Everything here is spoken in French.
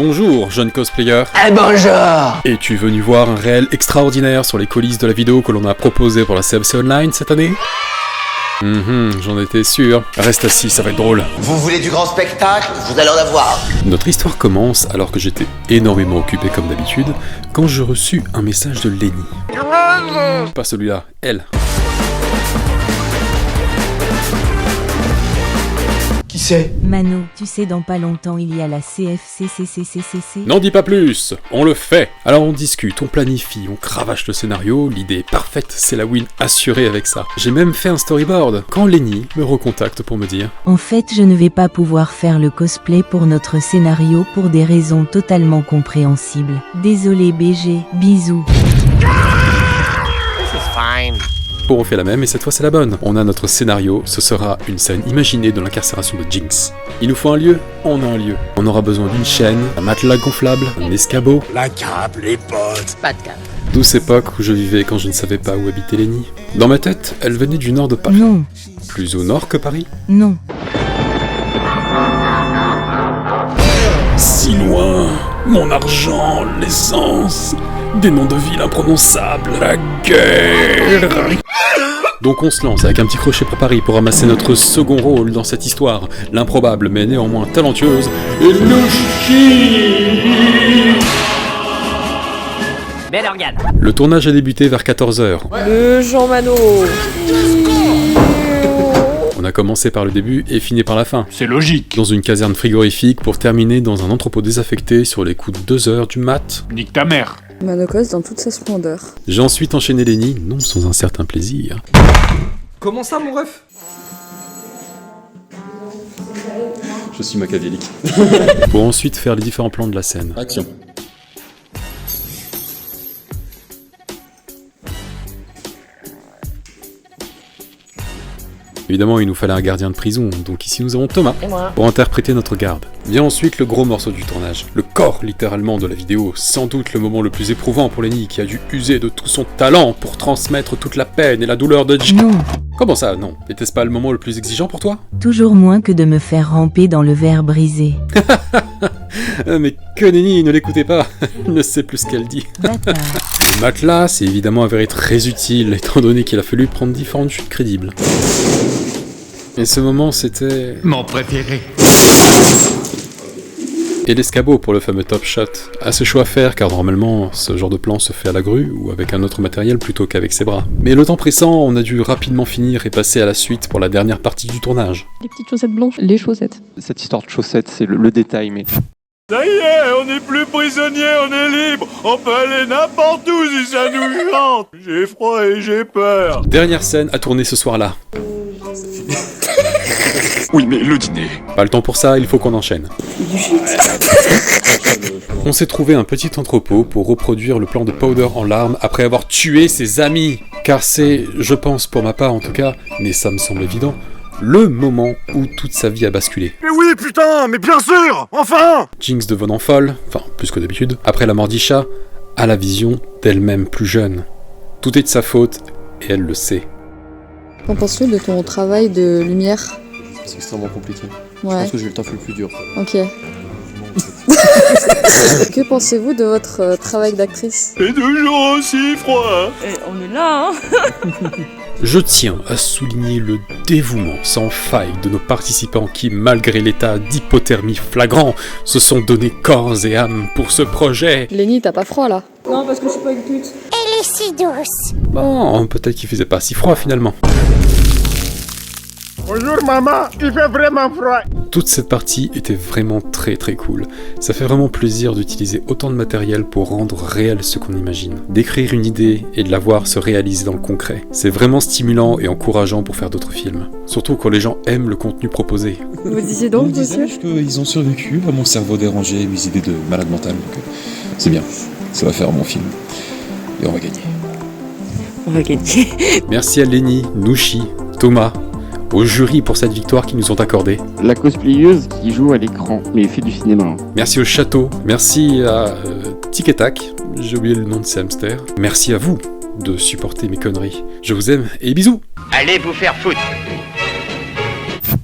Bonjour, jeune cosplayer. Bonjour. Es-tu venu voir un réel extraordinaire sur les coulisses de la vidéo que l'on a proposée pour la CFC Online cette année? J'en étais sûr. Reste assis, ça va être drôle. Vous voulez du grand spectacle? Vous allez en avoir. Notre histoire commence alors que j'étais énormément occupé comme d'habitude, quand je reçus un message de Lenny. Pas celui-là, elle. Qui c'est? Mano, tu sais dans pas longtemps il y a la CFCCCCCC. N'en dis pas plus, on le fait. Alors on discute, on planifie, on cravache le scénario, l'idée est parfaite, c'est la win assurée avec ça. J'ai même fait un storyboard, quand Lenny me recontacte pour me dire En fait je ne vais pas pouvoir faire le cosplay pour notre scénario pour des raisons totalement compréhensibles. Désolé BG, bisous. Bon, on fait la même et cette fois c'est la bonne. On a notre scénario, ce sera une scène imaginée de l'incarcération de Jinx. Il nous faut un lieu? On a un lieu. On aura besoin d'une chaîne, un matelas gonflable, un escabeau. La cape, les potes. Pas de cape. Douce époque où je vivais quand je ne savais pas où habitait Lenny. Dans ma tête, elle venait du nord de Paris. Non, Plus au nord que Paris. non. Si loin, mon argent, l'essence, des noms de villes imprononçables, la guerre. Donc on se lance avec un petit crochet pour Paris pour ramasser notre second rôle dans cette histoire, l'improbable mais néanmoins talentueuse, Louchi. Bel organe. Le tournage a débuté vers 14h. Le Jean Mano. On a commencé par le début et fini par la fin. C'est logique. Dans une caserne frigorifique pour terminer dans un entrepôt désaffecté sur les coups de 2 heures du mat. Nique ta mère. Manocos dans toute sa splendeur. J'ai ensuite enchaîné Lenny, non sans un certain plaisir. Comment ça, mon ref? Je suis machiavélique. Pour ensuite faire les différents plans de la scène. Action. Évidemment, il nous fallait un gardien de prison, donc ici nous avons Thomas pour interpréter notre garde. Vient ensuite le gros morceau du tournage, le corps littéralement de la vidéo, sans doute le moment le plus éprouvant pour Lenny qui a dû user de tout son talent pour transmettre toute la peine et la douleur de Non, Comment ça, non? Était-ce pas le moment le plus exigeant pour toi? toujours moins que de me faire ramper dans le verre brisé. Mais que Lenny, ne l'écoutez pas, elle ne sait plus ce qu'elle dit. Bâtard. Le matelas s'est évidemment avéré très utile, étant donné qu'il a fallu prendre différentes chutes crédibles. Et ce moment, c'était... Mon préféré. Et l'escabeau pour le fameux top shot. Assez chaud à faire, car normalement, ce genre de plan se fait à la grue, ou avec un autre matériel plutôt qu'avec ses bras. Mais le temps pressant, on a dû rapidement finir et passer à la suite pour la dernière partie du tournage. Les petites chaussettes blanches, les chaussettes. Cette histoire de chaussettes, c'est le détail, mais... Ça y est, on n'est plus prisonnier, on est libre. On peut aller n'importe où si ça nous chante. J'ai froid et j'ai peur. Dernière scène à tourner ce soir-là. Oui, mais le dîner. Pas le temps pour ça, il faut qu'on enchaîne. On s'est trouvé un petit entrepôt pour reproduire le plan de Powder en larmes après avoir tué ses amis. Car c'est, je pense pour ma part en tout cas, mais ça me semble évident, le moment où toute sa vie a basculé. Mais oui, putain, mais bien sûr, enfin. Jinx devenant folle, enfin plus que d'habitude, après la mort d'Isha, a la vision d'elle-même plus jeune. Tout est de sa faute, et elle le sait. Qu'en penses-tu de ton travail de lumière? C'est extrêmement compliqué. Je Ouais, pense que j'ai eu le taf le plus dur. ok. Que pensez-vous de votre travail d'actrice? C'est toujours aussi froid. On est là, hein. Je tiens à souligner le dévouement sans faille de nos participants qui, malgré l'état d'hypothermie flagrant, se sont donnés corps et âme pour ce projet. Lenny, t'as pas froid là? Non, parce que je suis pas une pute. Bon, peut-être qu'il faisait pas si froid finalement. Bonjour maman, il fait vraiment froid. Toute cette partie était vraiment très cool. Ça fait vraiment plaisir d'utiliser autant de matériel pour rendre réel ce qu'on imagine. D'écrire une idée et de la voir se réaliser dans le concret. C'est vraiment stimulant et encourageant pour faire d'autres films. Surtout quand les gens aiment le contenu proposé. Vous disiez donc, monsieur? Qu'ils ont survécu à mon cerveau dérangé et mes idées de malade mental. Donc, c'est bien, ça va faire un bon film. Et on va gagner. On va gagner. Merci à Lenny, Nushi, Thomas, au jury pour cette victoire qu'ils nous ont accordée. La cosplayeuse qui joue à l'écran, mais fait du cinéma. Merci au château, merci à Tic et Tac, j'ai oublié le nom de ces hamsters. Merci à vous de supporter mes conneries. Je vous aime et bisous. Allez vous faire foutre.